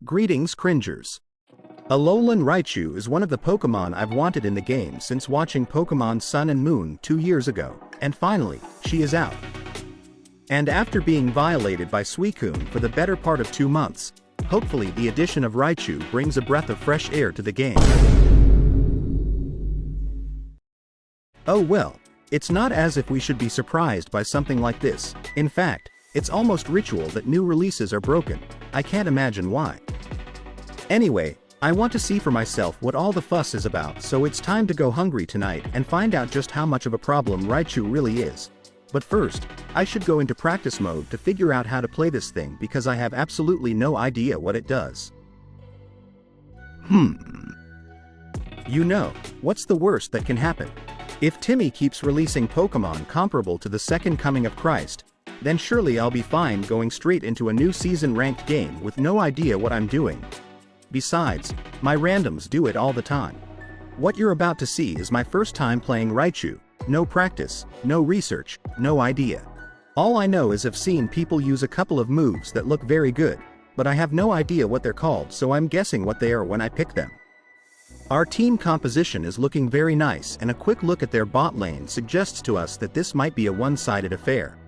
Greetings, cringers. Alolan Raichu is one of the Pokemon I've wanted in the game since watching Pokemon Sun and Moon 2 years ago, and finally, she is out. And after being violated by Suicune for the better part of 2 months, hopefully the addition of Raichu brings a breath of fresh air to the game. Oh well, it's not as if we should be surprised by something like this. In fact, it's almost ritual that new releases are broken. I can't imagine why. Anyway, I want to see for myself what all the fuss is about, so it's time to go hungry tonight and find out just how much of a problem Raichu really is. But first, I should go into practice mode to figure out how to play this thing because I have absolutely no idea what it does. You know, what's the worst that can happen? If Timmy keeps releasing Pokemon comparable to the Second Coming of Christ, then surely I'll be fine going straight into a new season ranked game with no idea what I'm doing. Besides, my randoms do it all the time. What you're about to see is my first time playing Raichu. No practice, no research, no idea. All I know is I've seen people use a couple of moves that look very good, but I have no idea what they're called, so I'm guessing what they are when I pick them. Our team composition is looking very nice, and a quick look at their bot lane suggests to us that this might be a one-sided affair.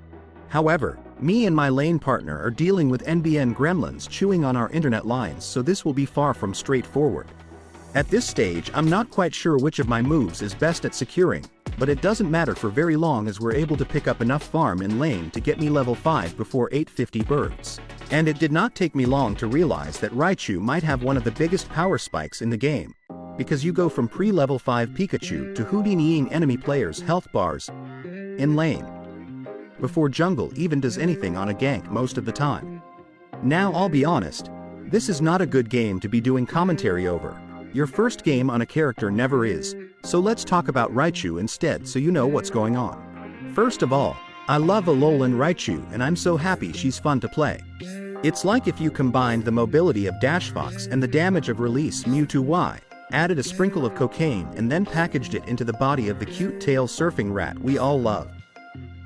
However, me and my lane partner are dealing with NBN gremlins chewing on our internet lines, so this will be far from straightforward. At this stage, I'm not quite sure which of my moves is best at securing, but it doesn't matter for very long as we're able to pick up enough farm in lane to get me level 5 before 850 birds. And it did not take me long to realize that Raichu might have one of the biggest power spikes in the game, because you go from pre-level 5 Pikachu to Houdiniing enemy players' health bars in lane before Jungle even does anything on a gank most of the time. Now I'll be honest, this is not a good game to be doing commentary over. Your first game on a character never is, so let's talk about Raichu instead so you know what's going on. First of all, I love Alolan Raichu and I'm so happy she's fun to play. It's like if you combined the mobility of Dash Fox and the damage of Release Mewtwo Y, added a sprinkle of cocaine and then packaged it into the body of the cute tail surfing rat we all love.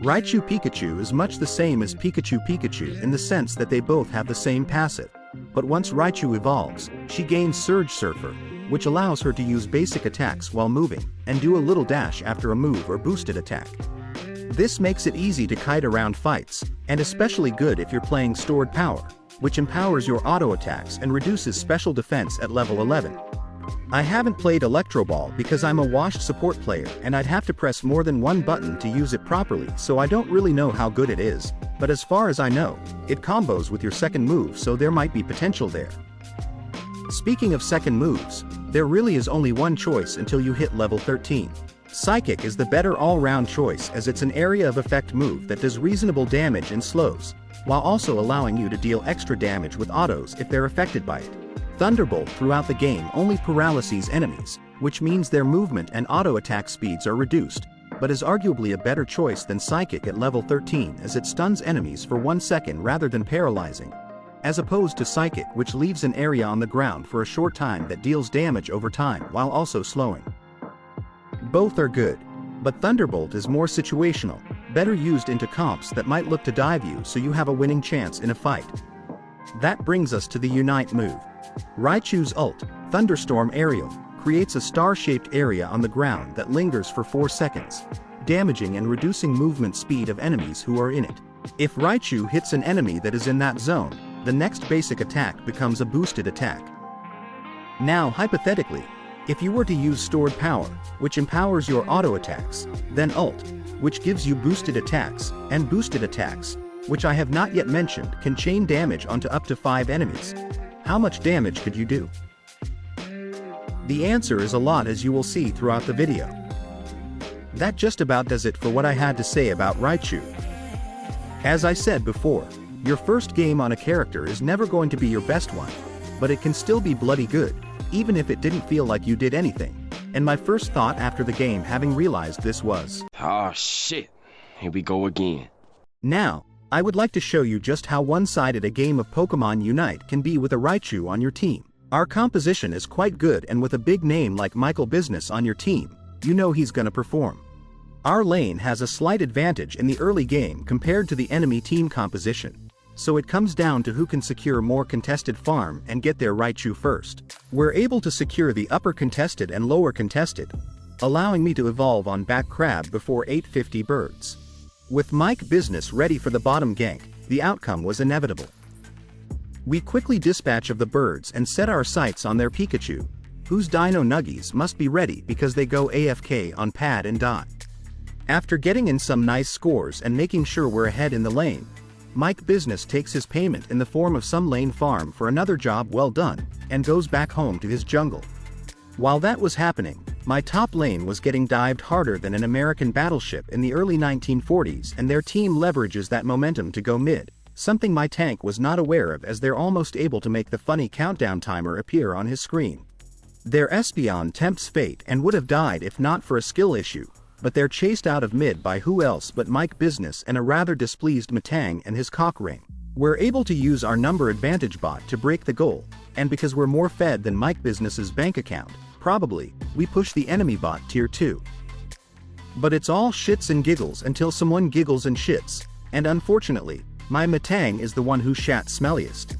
Raichu Pikachu is much the same as Pikachu Pikachu in the sense that they both have the same passive. But once Raichu evolves, she gains Surge Surfer, which allows her to use basic attacks while moving, and do a little dash after a move or boosted attack. This makes it easy to kite around fights, and especially good if you're playing Stored Power, which empowers your auto attacks and reduces special defense at level 11. I haven't played Electro Ball because I'm a washed support player and I'd have to press more than one button to use it properly, so I don't really know how good it is, but as far as I know, it combos with your second move, so there might be potential there. Speaking of second moves, there really is only one choice until you hit level 13. Psychic is the better all-round choice as it's an area of effect move that does reasonable damage and slows, while also allowing you to deal extra damage with autos if they're affected by it. Thunderbolt throughout the game only paralyses enemies, which means their movement and auto attack speeds are reduced, but is arguably a better choice than Psychic at level 13 as it stuns enemies for 1 second rather than paralyzing, as opposed to Psychic, which leaves an area on the ground for a short time that deals damage over time while also slowing. Both are good, but Thunderbolt is more situational, better used into comps that might look to dive you so you have a winning chance in a fight. That brings us to the Unite move. Raichu's ult, Thunderstorm Aerial, creates a star-shaped area on the ground that lingers for 4 seconds, damaging and reducing movement speed of enemies who are in it. If Raichu hits an enemy that is in that zone, the next basic attack becomes a boosted attack. Now hypothetically, if you were to use Stored Power, which empowers your auto attacks, then ult, which gives you boosted attacks, and boosted attacks, which I have not yet mentioned, can chain damage onto up to 5 enemies. How much damage could you do? The answer is a lot, as you will see throughout the video. That just about does it for what I had to say about Raichu. As I said before, your first game on a character is never going to be your best one, but it can still be bloody good, even if it didn't feel like you did anything. And my first thought after the game, having realized this, was, "Oh shit, here we go again." Now, I would like to show you just how one-sided a game of Pokemon Unite can be with a Raichu on your team. Our composition is quite good, and with a big name like Michael Business on your team, you know he's gonna perform. Our lane has a slight advantage in the early game compared to the enemy team composition. so it comes down to who can secure more contested farm and get their Raichu first. We're able to secure the upper contested and lower contested, allowing me to evolve on back crab before 850 birds. With Mike Business ready for the bottom gank, the outcome was inevitable. We quickly dispatch of the birds and set our sights on their Pikachu, whose Dino Nuggies must be ready because they go AFK on pad and die. After getting in some nice scores and making sure we're ahead in the lane, Mike Business takes his payment in the form of some lane farm for another job well done, and goes back home to his jungle. While that was happening, my top lane was getting dived harder than an American battleship in the early 1940s, and their team leverages that momentum to go mid, something my tank was not aware of, as they're almost able to make the funny countdown timer appear on his screen. Their Espeon tempts fate and would have died if not for a skill issue, but they're chased out of mid by who else but Mike Business and a rather displeased Matang and his cock ring. We're able to use our number advantage bot to break the goal, and because we're more fed than Mike Business's bank account, probably, we push the enemy bot tier 2. But it's all shits and giggles until someone giggles and shits, and unfortunately, my Matang is the one who shat smelliest.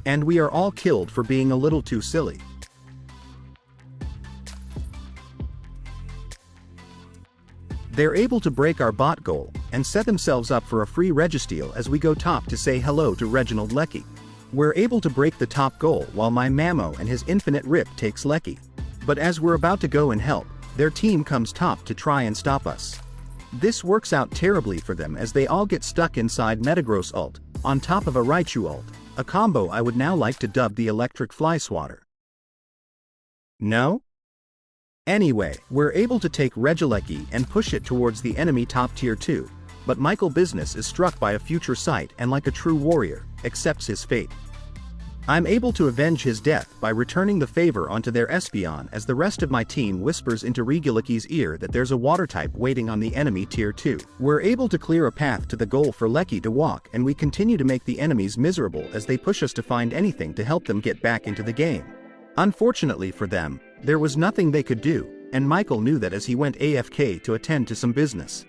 And we are all killed for being a little too silly. They're able to break our bot goal, and set themselves up for a free Registeel as we go top to say hello to Reginald Lecky. We're able to break the top goal while my Mamo and his infinite rip takes Lecky. But as we're about to go and help, their team comes top to try and stop us. This works out terribly for them as they all get stuck inside Metagross ult, on top of a Raichu ult, a combo I would now like to dub the electric fly swatter. No? Anyway, we're able to take Regieleki and push it towards the enemy top tier 2, but Michael Business is struck by a future sight and like a true warrior, accepts his fate. I'm able to avenge his death by returning the favor onto their Espeon as the rest of my team whispers into Regieleki's ear that there's a water type waiting on the enemy tier 2. We're able to clear a path to the goal for Lecky to walk, and we continue to make the enemies miserable as they push us to find anything to help them get back into the game. Unfortunately for them, there was nothing they could do, and Michael knew that as he went AFK to attend to some business.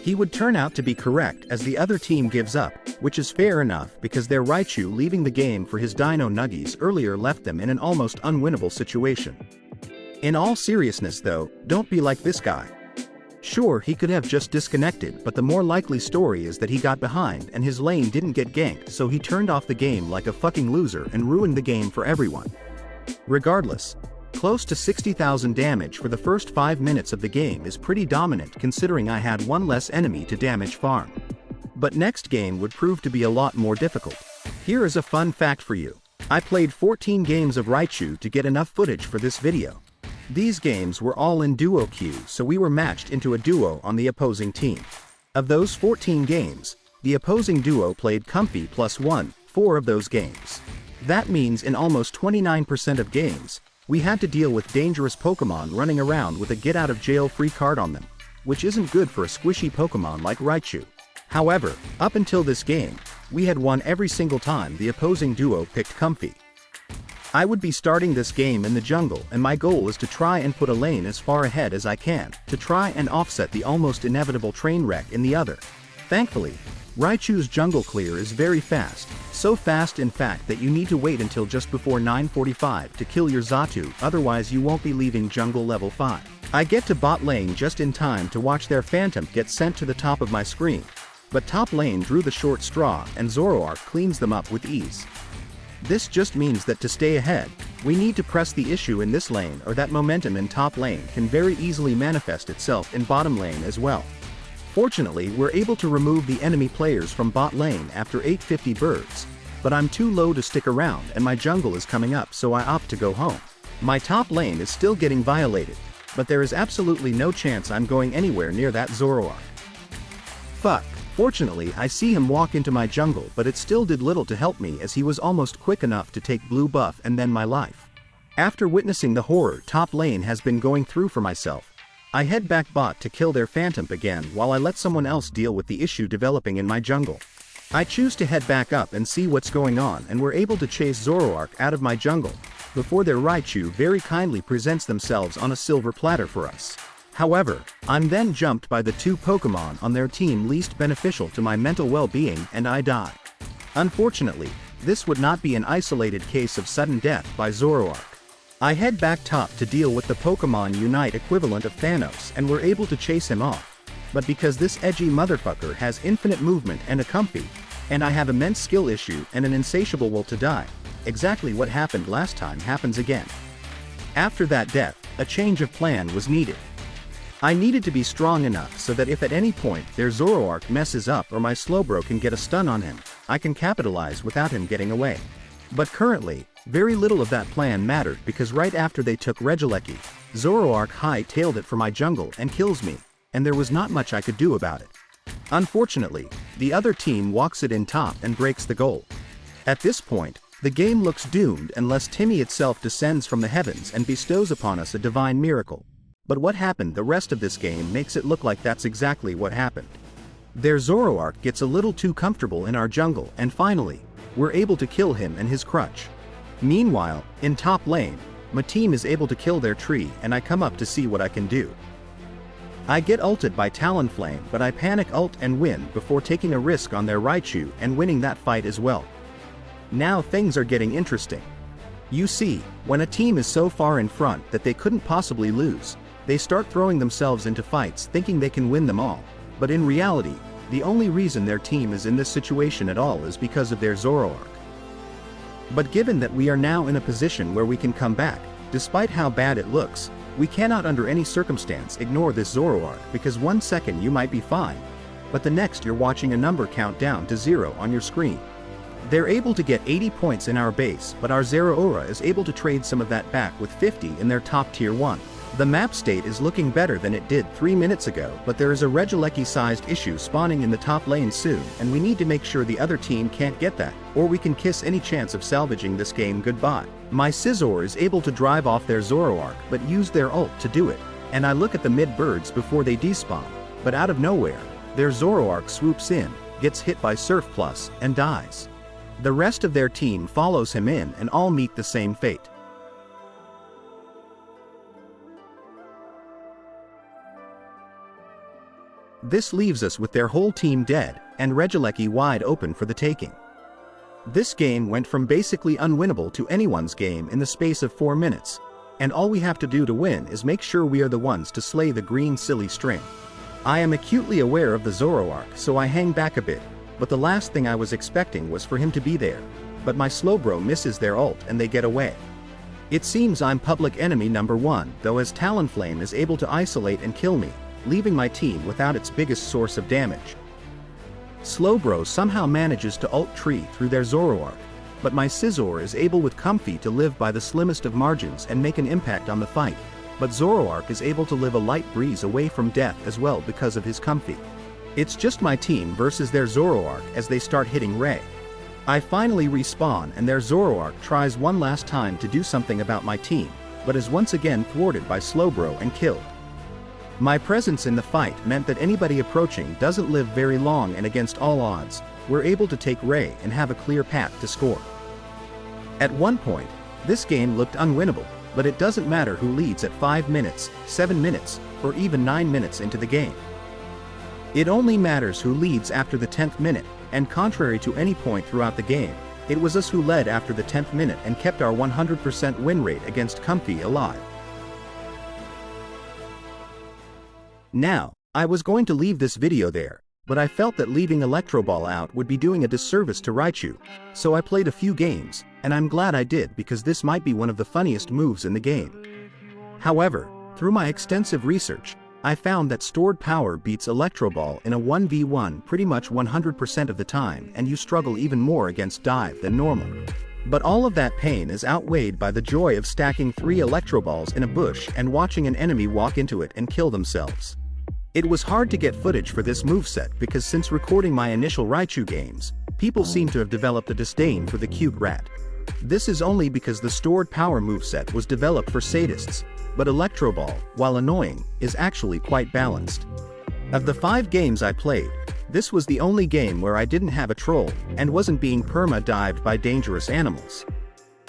He would turn out to be correct as the other team gives up, which is fair enough because their Raichu leaving the game for his Dino Nuggies earlier left them in an almost unwinnable situation. In all seriousness though, don't be like this guy. Sure, he could have just disconnected, but the more likely story is that he got behind and his lane didn't get ganked, so he turned off the game like a fucking loser and ruined the game for everyone. Regardless, close to 60,000 damage for the first 5 minutes of the game is pretty dominant considering I had one less enemy to damage farm. But next game would prove to be a lot more difficult. Here is a fun fact for you. I played 14 games of Raichu to get enough footage for this video. These games were all in duo queue, so we were matched into a duo on the opposing team. Of those 14 games, the opposing duo played comfy +1, 4 of those games. That means in almost 29% of games, we had to deal with dangerous Pokemon running around with a get-out-of-jail-free card on them, which isn't good for a squishy Pokemon like Raichu. However, up until this game, we had won every single time the opposing duo picked Comfy. I would be starting this game in the jungle, and my goal is to try and put a lane as far ahead as I can, to try and offset the almost inevitable train wreck in the other. Thankfully, Raichu's jungle clear is very fast, so fast in fact that you need to wait until just before 9:45 to kill your Xatu, otherwise you won't be leaving jungle level 5. I get to bot lane just in time to watch their Phantom get sent to the top of my screen, but top lane drew the short straw and Zoroark cleans them up with ease. This just means that to stay ahead, we need to press the issue in this lane, or that momentum in top lane can very easily manifest itself in bottom lane as well. Fortunately, we're able to remove the enemy players from bot lane after 850 birds, but I'm too low to stick around and my jungle is coming up, so I opt to go home. My top lane is still getting violated, but there is absolutely no chance I'm going anywhere near that Zoroark. Fuck. Fortunately, I see him walk into my jungle, but it still did little to help me as he was almost quick enough to take blue buff and then my life. After witnessing the horror top lane has been going through for myself, I head back bot to kill their Phantom again while I let someone else deal with the issue developing in my jungle. I choose to head back up and see what's going on, and we're able to chase Zoroark out of my jungle, before their Raichu very kindly presents themselves on a silver platter for us. However, I'm then jumped by the 2 Pokemon on their team least beneficial to my mental well-being and I die. Unfortunately, this would not be an isolated case of sudden death by Zoroark. I head back top to deal with the Pokemon Unite equivalent of Thanos and we're able to chase him off. But because this edgy motherfucker has infinite movement and a comfy, and I have immense skill issue and an insatiable will to die, exactly what happened last time happens again. After that death, a change of plan was needed. I needed to be strong enough so that if at any point their Zoroark messes up or my Slowbro can get a stun on him, I can capitalize without him getting away. But currently, very little of that plan mattered because right after they took Regieleki, Zoroark high-tailed it for my jungle and kills me, and there was not much I could do about it. Unfortunately, the other team walks it in top and breaks the goal. At this point, the game looks doomed unless Timmy itself descends from the heavens and bestows upon us a divine miracle. But what happened the rest of this game makes it look like that's exactly what happened. Their Zoroark gets a little too comfortable in our jungle and finally, we're able to kill him and his crutch. Meanwhile, in top lane, my team is able to kill their tree and I come up to see what I can do. I get ulted by Talonflame but I panic ult and win before taking a risk on their Raichu and winning that fight as well. Now things are getting interesting. You see, when a team is so far in front that they couldn't possibly lose, they start throwing themselves into fights thinking they can win them all, but in reality, the only reason their team is in this situation at all is because of their Zoroark. But given that we are now in a position where we can come back, despite how bad it looks, we cannot under any circumstance ignore this Zoroark because 1 second you might be fine, but the next you're watching a number count down to 0 on your screen. They're able to get 80 points in our base but our Zeraora is able to trade some of that back with 50 in their top tier 1. The map state is looking better than it did 3 minutes ago but there is a Regieleki-sized issue spawning in the top lane soon and we need to make sure the other team can't get that, or we can kiss any chance of salvaging this game goodbye. My Scizor is able to drive off their Zoroark but use their ult to do it, and I look at the mid birds before they despawn, but out of nowhere, their Zoroark swoops in, gets hit by Surf Plus, and dies. The rest of their team follows him in and all meet the same fate. This leaves us with their whole team dead, and Regieleki wide open for the taking. This game went from basically unwinnable to anyone's game in the space of 4 minutes, and all we have to do to win is make sure we are the ones to slay the green silly string. I am acutely aware of the Zoroark so I hang back a bit, but the last thing I was expecting was for him to be there, but my Slowbro misses their ult and they get away. It seems I'm public enemy number 1 though as Talonflame is able to isolate and kill me, leaving my team without its biggest source of damage. Slowbro somehow manages to ult tree through their Zoroark, but my Scizor is able with Comfy to live by the slimmest of margins and make an impact on the fight, but Zoroark is able to live a light breeze away from death as well because of his Comfy. It's just my team versus their Zoroark as they start hitting Ray. I finally respawn and their Zoroark tries one last time to do something about my team, but is once again thwarted by Slowbro and killed. My presence in the fight meant that anybody approaching doesn't live very long and against all odds, we're able to take Ray and have a clear path to score. At one point, this game looked unwinnable, but it doesn't matter who leads at 5 minutes, 7 minutes, or even 9 minutes into the game. It only matters who leads after the 10th minute, and contrary to any point throughout the game, it was us who led after the 10th minute and kept our 100% win rate against Comfy alive. Now, I was going to leave this video there, but I felt that leaving Electro Ball out would be doing a disservice to Raichu, so I played a few games, and I'm glad I did because this might be one of the funniest moves in the game. However, through my extensive research, I found that stored power beats Electro Ball in a 1v1 pretty much 100% of the time and you struggle even more against Dive than normal. But all of that pain is outweighed by the joy of stacking 3 Electro Balls in a bush and watching an enemy walk into it and kill themselves. It was hard to get footage for this moveset because since recording my initial Raichu games, people seem to have developed a disdain for the cute rat. This is only because the stored power moveset was developed for sadists, but Electro Ball, while annoying, is actually quite balanced. Of the 5 games I played, this was the only game where I didn't have a troll and wasn't being perma-dived by dangerous animals.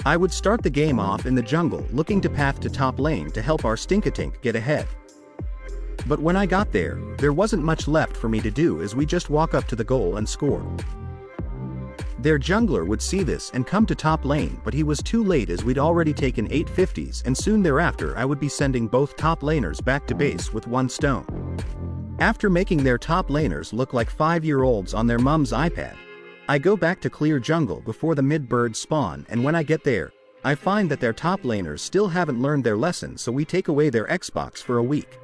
I would start the game off in the jungle looking to path to top lane to help our Stinkatink get ahead. But when I got there, there wasn't much left for me to do as we just walk up to the goal and score. Their jungler would see this and come to top lane, but he was too late as we'd already taken 8 50s, and soon thereafter I would be sending both top laners back to base with 1 stone. After making their top laners look like 5-year-olds on their mum's iPad, I go back to clear jungle before the mid-birds spawn, and when I get there, I find that their top laners still haven't learned their lesson, so we take away their Xbox for a week.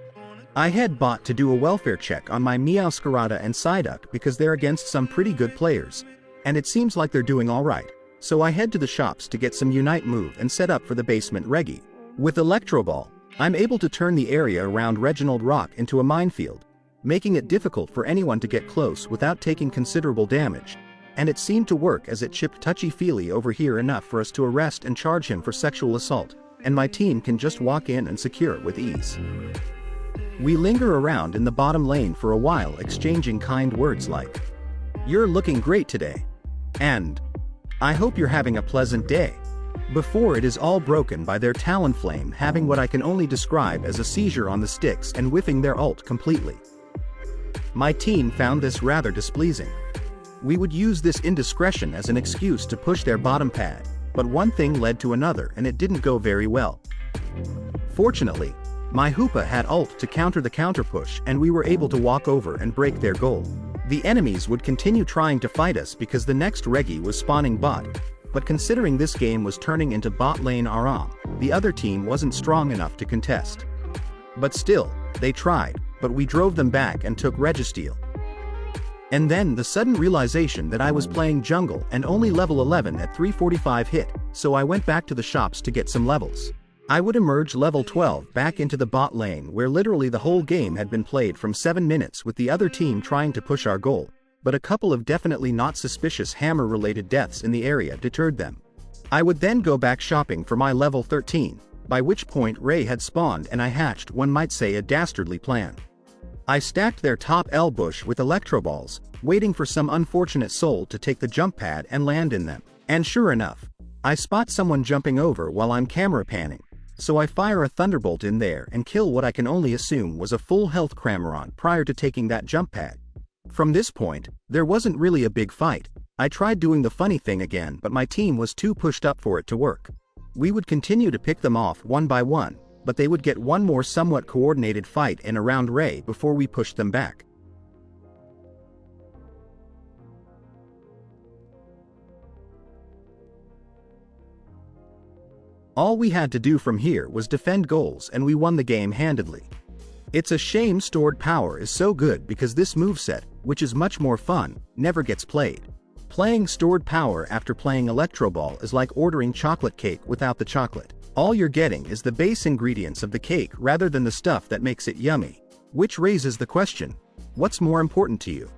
I head bot to do a welfare check on my Meowscarada and Psyduck because they're against some pretty good players, and it seems like they're doing alright, so I head to the shops to get some Unite move and set up for the basement Reggie. With Electro Ball, I'm able to turn the area around Reginald Rock into a minefield, making it difficult for anyone to get close without taking considerable damage, and it seemed to work as it chipped Touchy-Feely over here enough for us to arrest and charge him for sexual assault, and my team can just walk in and secure it with ease. We linger around in the bottom lane for a while, exchanging kind words like, "You're looking great today," and "I hope you're having a pleasant day," before it is all broken by their Talonflame having what I can only describe as a seizure on the sticks and whiffing their ult completely. My team found this rather displeasing. We would use this indiscretion as an excuse to push their bottom pad, but one thing led to another and it didn't go very well. Fortunately, my Hoopa had ult to counter the counter push, and we were able to walk over and break their goal. The enemies would continue trying to fight us because the next Reggie was spawning bot, but considering this game was turning into bot lane Aram, the other team wasn't strong enough to contest. But still, they tried, but we drove them back and took Registeel. And then the sudden realization that I was playing jungle and only level 11 at 345 hit, so I went back to the shops to get some levels. I would emerge level 12 back into the bot lane where literally the whole game had been played from 7 minutes with the other team trying to push our goal, but a couple of definitely not suspicious hammer-related deaths in the area deterred them. I would then go back shopping for my level 13, by which point Ray had spawned and I hatched, one might say, a dastardly plan. I stacked their top L bush with electro balls, waiting for some unfortunate soul to take the jump pad and land in them, and sure enough, I spot someone jumping over while I'm camera panning. So I fire a thunderbolt in there and kill what I can only assume was a full health Cramorant prior to taking that jump pad. From this point, there wasn't really a big fight. I tried doing the funny thing again, but my team was too pushed up for it to work. We would continue to pick them off one by one, but they would get one more somewhat coordinated fight in around Ray before we pushed them back. All we had to do from here was defend goals and we won the game handedly. It's a shame stored power is so good because this moveset, which is much more fun, never gets played. Playing stored power after playing Electro Ball is like ordering chocolate cake without the chocolate. All you're getting is the base ingredients of the cake rather than the stuff that makes it yummy. Which raises the question, what's more important to you?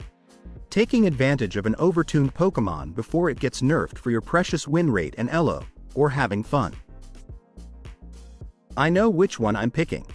Taking advantage of an overtuned Pokemon before it gets nerfed for your precious win rate and elo, or having fun? I know which one I'm picking.